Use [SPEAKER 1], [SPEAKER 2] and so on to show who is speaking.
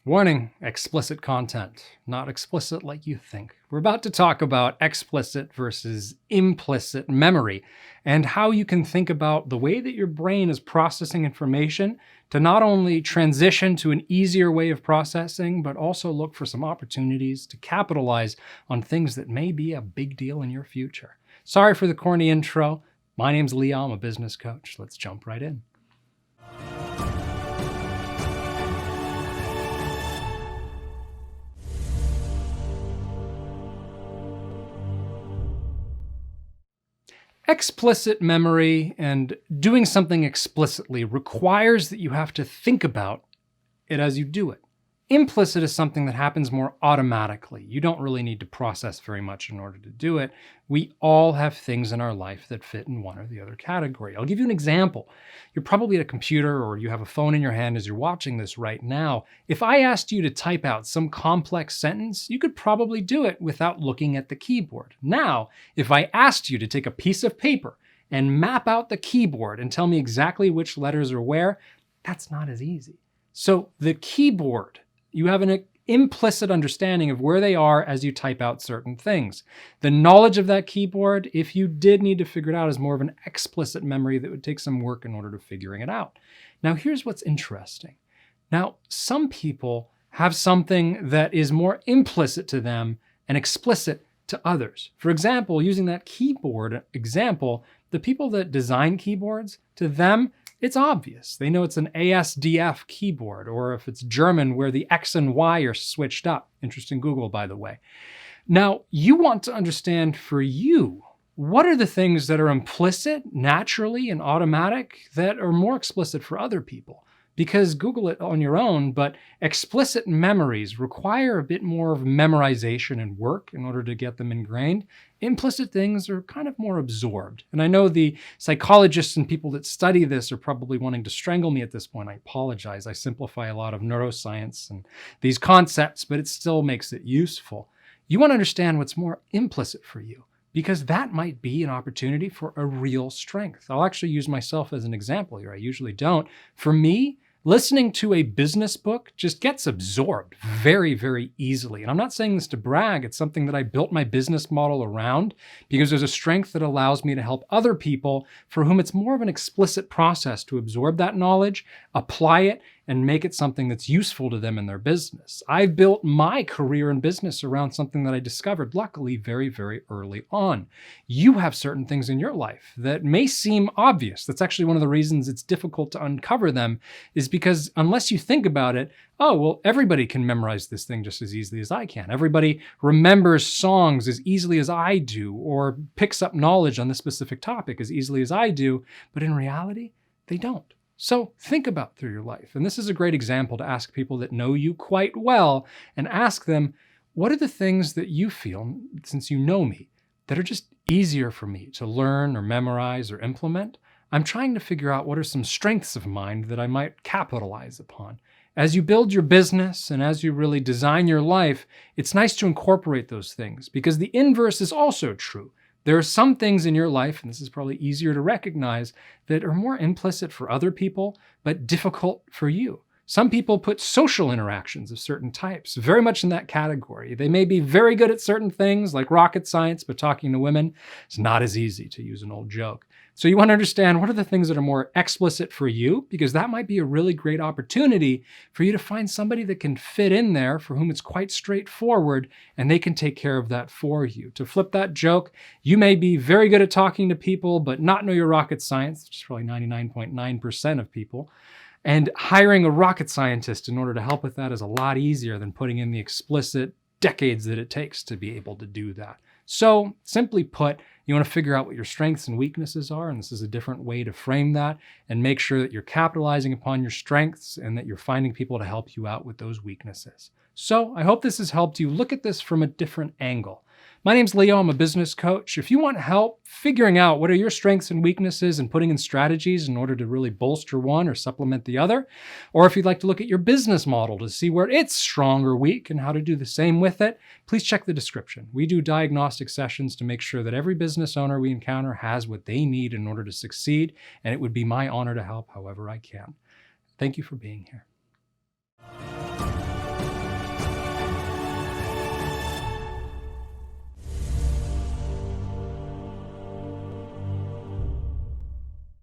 [SPEAKER 1] Warning, explicit content. Not explicit like you think. We're about to talk about explicit versus implicit memory and how you can think about the way that your brain is processing information to not only transition to an easier way of processing, but also look for some opportunities to capitalize on things that may be a big deal in your future. Sorry for the corny intro. My name's Leo, I'm a business coach. Let's jump right in. Explicit memory and doing something explicitly requires that you have to think about it as you do it. Implicit is something that happens more automatically. You don't really need to process very much in order to do it. We all have things in our life that fit in one or the other category. I'll give you an example. You're probably at a computer or you have a phone in your hand as you're watching this right now. If I asked you to type out some complex sentence, you could probably do it without looking at the keyboard. Now, if I asked you to take a piece of paper and map out the keyboard and tell me exactly which letters are where, that's not as easy. So the keyboard, you have an implicit understanding of where they are as you type out certain things. The knowledge of that keyboard, if you did need to figure it out, is more of an explicit memory that would take some work in order to figuring it out. Now, here's what's interesting. Now, some people have something that is more implicit to them and explicit to others. For example, using that keyboard example, the people that design keyboards, to them, it's obvious. They know it's an ASDF keyboard, or if it's German, where the X and Y are switched up. Interesting Google, by the way. Now, you want to understand for you, what are the things that are implicit, naturally, and automatic that are more explicit for other people? Because Google it on your own, but explicit memories require a bit more of memorization and work in order to get them ingrained. Implicit things are kind of more absorbed. And I know the psychologists and people that study this are probably wanting to strangle me at this point. I apologize. I simplify a lot of neuroscience and these concepts, but it still makes it useful. You want to understand what's more implicit for you, because that might be an opportunity for a real strength. I'll actually use myself as an example here. I usually don't. For me, listening to a business book just gets absorbed very, very easily. And I'm not saying this to brag. It's something that I built my business model around because there's a strength that allows me to help other people for whom it's more of an explicit process to absorb that knowledge, apply it, and make it something that's useful to them in their business. I've built my career and business around something that I discovered, luckily, very, very early on. You have certain things in your life that may seem obvious. That's actually one of the reasons it's difficult to uncover them, is because unless you think about it, oh, well, everybody can memorize this thing just as easily as I can. Everybody remembers songs as easily as I do, or picks up knowledge on this specific topic as easily as I do, but in reality, they don't. So think about through your life. And this is a great example to ask people that know you quite well and ask them, what are the things that you feel, since you know me, that are just easier for me to learn or memorize or implement? I'm trying to figure out what are some strengths of mine that I might capitalize upon. As you build your business and as you really design your life, it's nice to incorporate those things, because the inverse is also true. There are some things in your life, and this is probably easier to recognize, that are more implicit for other people, but difficult for you. Some people put social interactions of certain types very much in that category. They may be very good at certain things like rocket science, but talking to women is not as easy, to use an old joke. So you want to understand what are the things that are more explicit for you, because that might be a really great opportunity for you to find somebody that can fit in there for whom it's quite straightforward, and they can take care of that for you. To flip that joke, you may be very good at talking to people, but not know your rocket science, which is probably 99.9% of people. And hiring a rocket scientist in order to help with that is a lot easier than putting in the explicit decades that it takes to be able to do that. So simply put, you want to figure out what your strengths and weaknesses are, and this is a different way to frame that, and make sure that you're capitalizing upon your strengths and that you're finding people to help you out with those weaknesses. So I hope this has helped you look at this from a different angle. My name's Leo, I'm a business coach. If you want help figuring out what are your strengths and weaknesses and putting in strategies in order to really bolster one or supplement the other, or if you'd like to look at your business model to see where it's strong or weak and how to do the same with it, please check the description. We do diagnostic sessions to make sure that every business owner we encounter has what they need in order to succeed, and it would be my honor to help however I can. Thank you for being here.